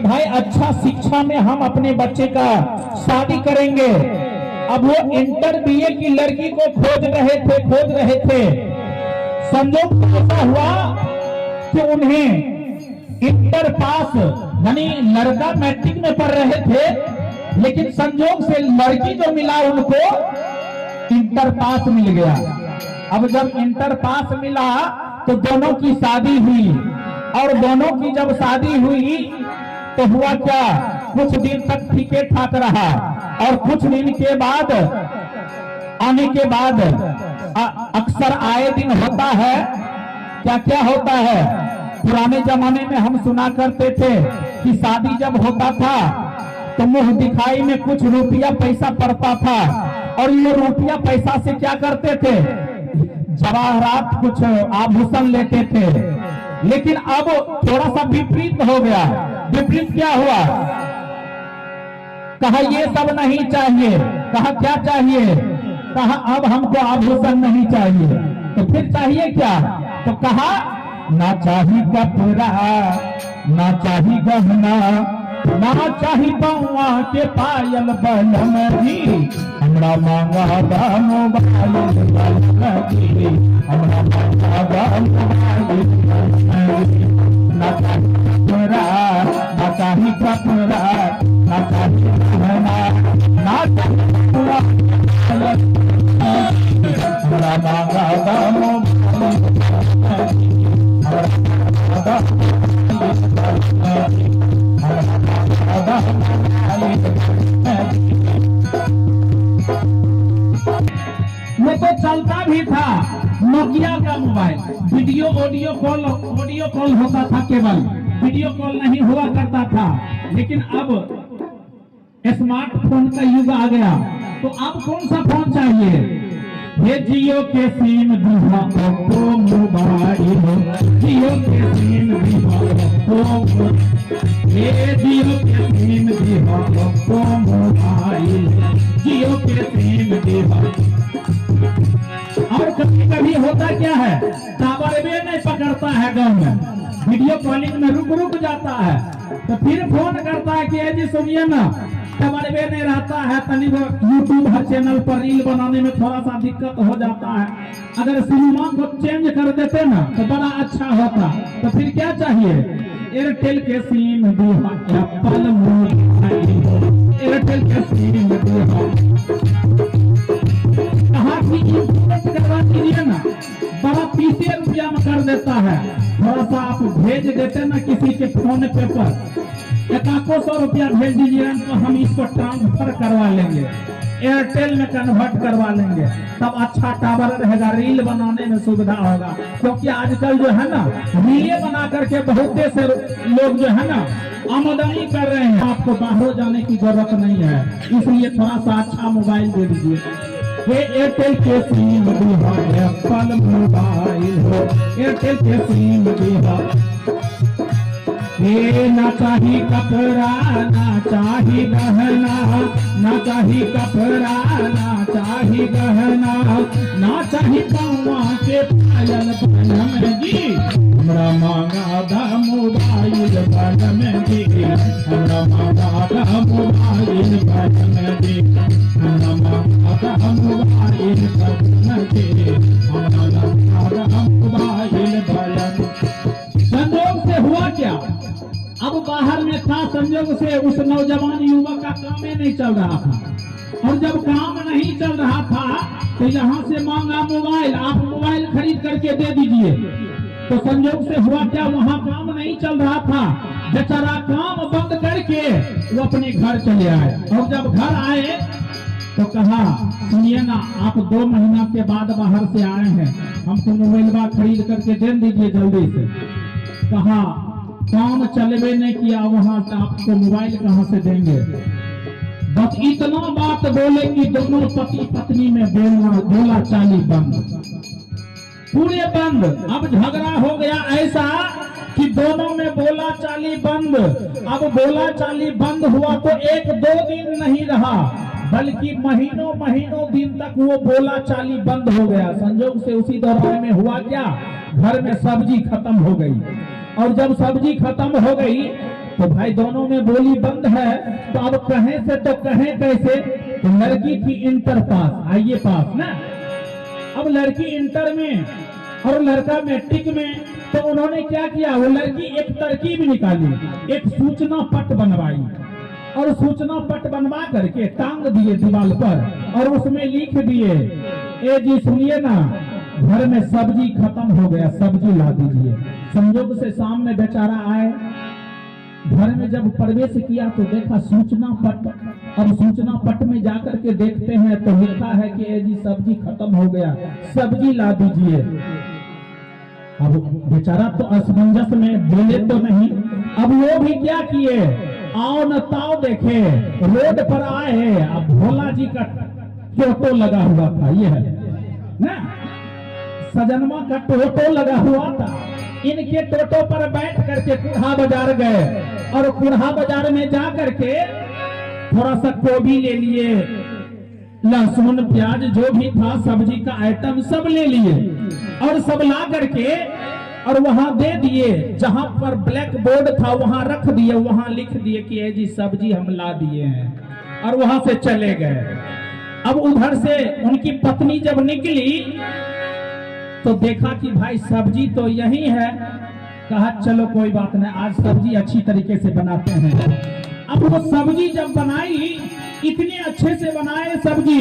भाई अच्छा शिक्षा में हम अपने बच्चे का शादी करेंगे। अब वो इंटर बीए की लड़की को खोज रहे थे। संयोग ऐसा हुआ कि उन्हें इंटर पास, यानी लड़का मैट्रिक में पढ़ रहे थे, लेकिन संयोग से लड़की जो मिला उनको इंटर पास मिल गया। अब जब इंटर पास मिला तो दोनों की शादी हुई, और दोनों की जब शादी हुई तो हुआ क्या, कुछ दिन तक ठीके ठाक रहा, और कुछ दिन के बाद आने के बाद अक्सर आए दिन होता है, क्या क्या होता है, पुराने जमाने में हम सुना करते थे कि शादी जब होता था तो मुंह दिखाई में कुछ रुपया पैसा पड़ता था, और ये रुपया पैसा से क्या करते थे, जवाहरात कुछ आभूषण लेते थे। लेकिन अब थोड़ा सा विपरीत हो गया। विपरीत क्या हुआ, कहा ये सब नहीं चाहिए, कहा क्या चाहिए, कहा अब हमको आभूषण नहीं चाहिए, तो फिर चाहिए क्या, तो कहा ना चाहिए कपड़ा, ना चाहिए गहना, ना चाहिए बउआ के पायल बलम जी, हमरा मांगा बा मोबाइल बलम जी, हमरा मांगा बा मोबाइल बलम जी, ना चाहिए कपड़ा, ना चाहिए गहना, ना चाहिए हमरा मांगा बा मोबाइल बलम जी, हमरा मांगा वो तो चलता भी था नोकिया का मोबाइल, वीडियो ऑडियो कॉल होता था, केवल वीडियो कॉल नहीं हुआ करता था। लेकिन अब स्मार्टफोन का युग आ गया, तो अब कौन सा फोन चाहिए, ये जियो के सिम दिहा ओप्पो मोबाइल, जियो के सिम दिहा ओप्पो, ये जियो के सिम दिहा ओप्पो मोबाइल, जियो के सिम दिहा। और कभी कभी होता क्या है, टावर भी नहीं पकड़ता है गांव में, वीडियो कॉलिंग में रुक जाता है, तो फिर फोन करता है कि जी सुनिए ना, टावर भी नहीं रहता है, तनी यूट्यूब हर चैनल पर रील बनाने में थोड़ा सा दिक्कत हो जाता है, अगर सिनेमा को चेंज कर देते ना तो बड़ा अच्छा होता। तो फिर क्या चाहिए, एयरटेल के सिम दिहा एप्पल मोबाइल, एयरटेल के सिम दिहा, कहा कि इंश्योरेंस करवा दीजिए ना, बड़ा 30 रुपया में कर देता है, थोड़ा सा आप भेज देते ना किसी के फोन पे पर 100 रुपया भेज दीजिए तो हम इसको ट्रांसफर करवा लेंगे, एयरटेल में कन्वर्ट करवा लेंगे, तब अच्छा टावर रहेगा, रील बनाने में सुविधा होगा। क्योंकि आजकल जो है ना रीले बना करके बहुत से लोग जो है ना आमदनी कर रहे हैं, आपको बाहर जाने की जरूरत नहीं है, इसलिए थोड़ा सा अच्छा मोबाइल दे दीजिए। ये एयरटेल के सिम दिहा एप्पल मोबाइल हो, एयरटेल के सिम दिहा, ये ना चाहिए कपड़ा, ना चाहिए गहना, ना चाहिए कपड़ा, ना चाहिए गहना, ना चाहिए बउआ के पायल बलम जी, हमरा मांगा दा मोबाइल बलम जी, हमरा मांगा दा मोबाइल बलम जी, हमरा मांगा दा मोबाइल बलम जी, हमरा मांगा दा मोबाइल बलम। संयोग से हुआ क्या, अब बाहर में था, संयोग से उस नौजवान युवक का काम ही नहीं चल रहा था, और जब काम नहीं चल रहा था तो यहाँ से मांगा मोबाइल, आप मोबाइल खरीद करके दे दीजिए। तो संयोग से हुआ क्या, वहाँ काम नहीं चल रहा था, बेचारा काम बंद करके वो अपने घर चले आए, और जब घर आए तो कहा सुनिए ना, आप 2 महीना के बाद बाहर से आए हैं, हमको मोबाइल खरीद करके दे दीजिए जल्दी से। कहा काम चलवे नहीं किया, वहां से आपको मोबाइल कहां से देंगे। बस इतना बात बोले कि दोनों पति पत्नी में बोला चाली बंद, पूरे बंद। अब झगड़ा हो गया ऐसा कि दोनों में बोला चाली बंद। अब बोला चाली बंद हुआ तो 1-2 दिन नहीं रहा, बल्कि महीनों दिन तक वो बोला चाली बंद हो गया। संयोग से उसी दौरान में हुआ क्या, घर में सब्जी खत्म हो गई, और जब सब्जी खत्म हो गई तो भाई दोनों में बोली बंद है, तो अब कहें से तो कहें कैसे। तो लड़की थी इंटर पास, आईए पास ना। अब लड़की इंटर में और लड़का मैट्रिक में, तो उन्होंने क्या किया, वो लड़की एक तरकीब निकाली, एक सूचना पट बनवाई और सूचना पट बनवा करके टांग दिए दीवार पर और उसमें लिख दिए, ए जी सुनिए ना, घर में सब्जी खत्म हो गया, सब्जी ला दीजिए। संयोग से शाम में बेचारा आए, घर में जब प्रवेश किया तो देखा सूचना पट। अब सूचना पट में जाकर के देखते हैं तो लिखा है कि ए जी सब्जी खत्म हो गया, सब्जी ला दीजिए। अब बेचारा तो असमंजस में बोले तो नहीं। अब वो भी क्या किए, आओ न ताओ देखे, रोड पर आए। अब भोला जी का टोटो लगा हुआ था, ये है ना, सजनमा का टोटो लगा हुआ था। इनके टोटो पर बैठ करके कुढ़ा बाजार गए और कुढ़ा बाजार में जा करके थोड़ा सा गोभी ले लिए, लहसुन प्याज जो भी था सब्जी का आइटम सब ले लिए और सब ला करके और वहां दे दिए। जहां पर ब्लैक बोर्ड था वहां रख दिए, वहां लिख दिए कि ये जी सब्जी हम ला दिए हैं, और वहां से चले गए। अब उधर से उनकी पत्नी जब निकली तो देखा कि भाई सब्जी तो यही है। कहा चलो कोई बात नहीं, आज सब्जी अच्छी तरीके से बनाते हैं। अब वो सब्जी जब बनाई, इतने अच्छे से बनाए सब्जी,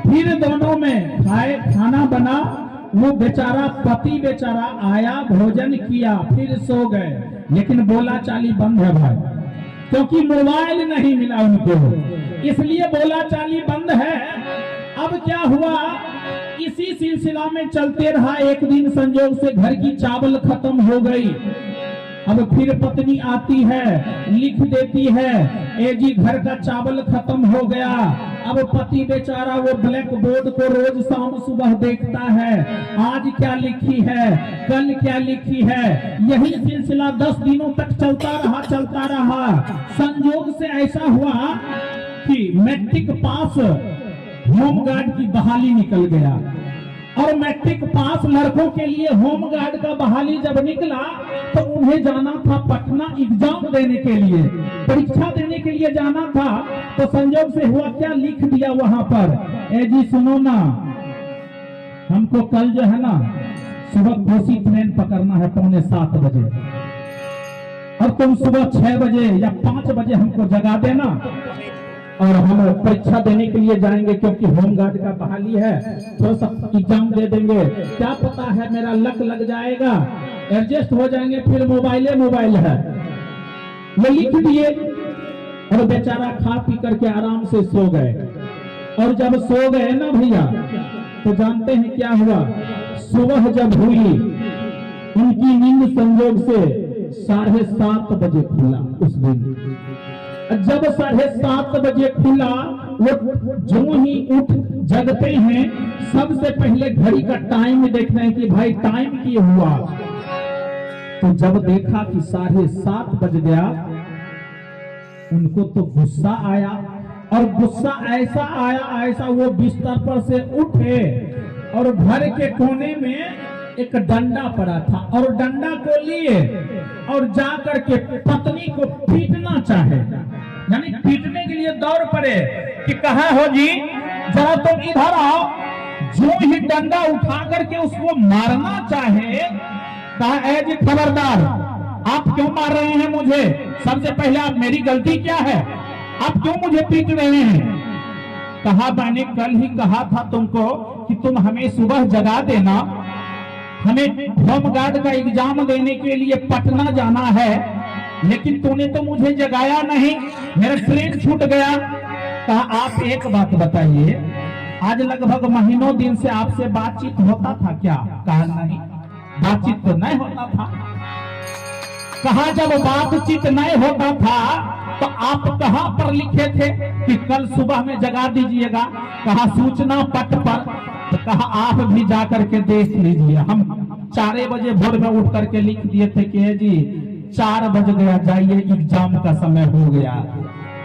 फिर दोनों में खाए, खाना बना। वो बेचारा पति बेचारा आया, भोजन किया, फिर सो गए। लेकिन बोला चाली बंद है भाई, क्योंकि मोबाइल नहीं मिला उनको, इसलिए बोला चाली बंद है। अब क्या हुआ, इसी सिलसिला में चलते रहा। एक दिन संजोग से घर की चावल खत्म हो गई। अब फिर पत्नी आती है, लिख देती है, ए जी घर का चावल खत्म हो गया। अब पति बेचारा वो ब्लैक बोर्ड को रोज शाम सुबह देखता है, आज क्या लिखी है, कल क्या लिखी है। यही सिलसिला 10 दिनों तक चलता रहा। संजोग से ऐसा हुआ कि मैट्रिक पास होमगार्ड की बहाली निकल गया, और मैट्रिक पास लड़कों के लिए होमगार्ड का बहाली जब निकला तो उन्हें जाना था पटना एग्जाम देने के लिए, परीक्षा देने के लिए जाना था। तो संजोग से हुआ क्या, लिख दिया वहां पर, ए जी सुनो ना, हमको कल जो है ना सुबह कोसी ट्रेन पकड़ना है 6:45 बजे, और तुम सुबह 6 बजे या 5 बजे हमको जगा देना और हम परीक्षा देने के लिए जाएंगे, क्योंकि होमगार्ड का बहाली है, थोड़ा सा एग्जाम दे देंगे, क्या पता है मेरा लक लग जाएगा, एडजस्ट हो जाएंगे, फिर मोबाइल है। वो लिख दिए और बेचारा खा पी करके आराम से सो गए। और जब सो गए ना भैया, तो जानते हैं क्या हुआ, सुबह जब हुई उनकी नींद संजोग से 7:30 बजे खुला। उस दिन जब 7:30 बजे खुला, वो जो ही उठ जगते हैं सबसे पहले घड़ी का टाइम देखते हैं कि भाई टाइम क्या हुआ। तो जब देखा कि 7:30 बज गया, उनको तो गुस्सा आया, और गुस्सा ऐसा आया, ऐसा वो बिस्तर पर से उठे और घर के कोने में एक डंडा पड़ा था, और डंडा को लिए और जाकर के पत्नी को पीटना चाहे, यानी पीटने के लिए दौड़ पड़े कि कहाँ हो जी, जरा तुम इधर आओ। जो ही डंडा उठा करके उसको मारना चाहे, कहा ए जी खबरदार, आप क्यों मार रहे हैं मुझे, सबसे पहले आप, मेरी गलती क्या है, आप क्यों मुझे पीट रहे हैं। कहा मैंने कल ही कहा था तुमको कि तुम हमें सुबह जगा देना, हमें होमगार्ड का एग्जाम देने के लिए पटना जाना है, लेकिन तूने तो मुझे जगाया नहीं, मेरा ट्रेन छूट गया। कहा आप एक बात बताइए, आज लगभग महीनों दिन से आपसे बातचीत होता था क्या। कहा नहीं, बातचीत तो नहीं होता था। कहा जब बातचीत नहीं होता था तो आप कहां पर लिखे थे कि कल सुबह में जगा दीजिएगा। कहा सूचना पट पर। तो कहा आप भी जाकर के देख लीजिए, हम 4 बजे भोर में उठ करके लिख दिए थे कि जी 4 बज गया, जाइए एग्जाम का समय हो गया।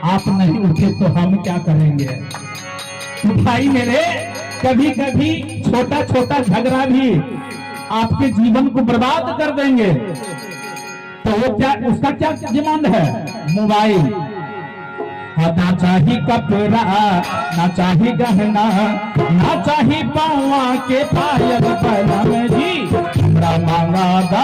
आप नहीं उठे तो हम क्या करेंगे। तो भाई मेरे, कभी कभी छोटा छोटा झगड़ा भी आपके जीवन को बर्बाद कर देंगे। तो वो क्या, उसका क्या डिमांड है? मोबाइल। ना चाही कपड़ा, ना चाही गहना, ना चाही पावा के पायल बलम जी, हमरा मांगा दा